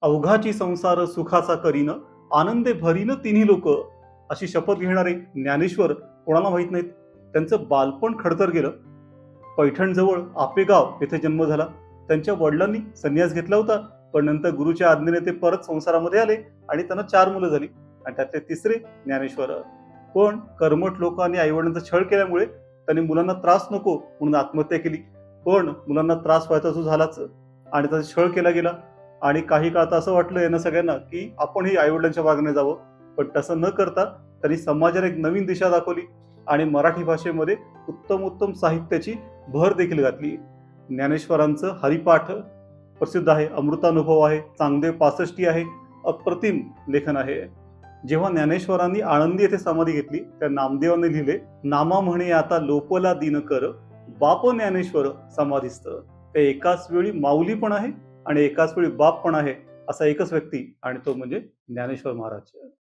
अवघाची संसार सुखाचा करीन, आनंदे भरीन तिन्ही लोक, अशी शपथ घेणारे ज्ञानेश्वर कोणाला माहित नाहीत. त्यांचं बालपण खडतर गेलं. पैठणजवळ आपेगाव येथे जन्म झाला. त्यांच्या वडिलांनी संन्यास घेतला होता, पण नंतर गुरुच्या आज्ञेने ते परत संसारामध्ये आले आणि त्यांना 4 मुलं झाली आणि त्यातले तिसरे ज्ञानेश्वर. पण कर्मठ लोकांनी आईवडिलांचा छळ केल्यामुळे त्यांनी मुलांना त्रास नको म्हणून आत्महत्या केली. पण मुलांना त्रास व्हायचा तो झालाच आणि त्याचा छळ केला गेला. आणि काही काळ तर असं वाटलं यांना सगळ्यांना की आपणही आईवडिलांच्या मागणे जावं, पण तसं न करता त्यांनी समाजाला एक नवीन दिशा दाखवली आणि मराठी भाषेमध्ये उत्तम उत्तम साहित्याची भर देखील घातली. ज्ञानेश्वरांचं हरिपाठ प्रसिद्ध आहे, अमृतानुभव आहे, चांगदेव 65 आहे, अप्रतिम लेखन आहे. जेव्हा ज्ञानेश्वरांनी आळंदी येथे समाधी घेतली त्या नामदेवांनी लिहिले, नामा म्हणे आता लोपला दिनकर, बाप ज्ञानेश्वर समाधीस्थ. ते एकाच वेळी माऊली पण आहे आणि एकाच वेळी बाप पण आहे, असा एकच व्यक्ती आणि तो म्हणजे ज्ञानेश्वर महाराज.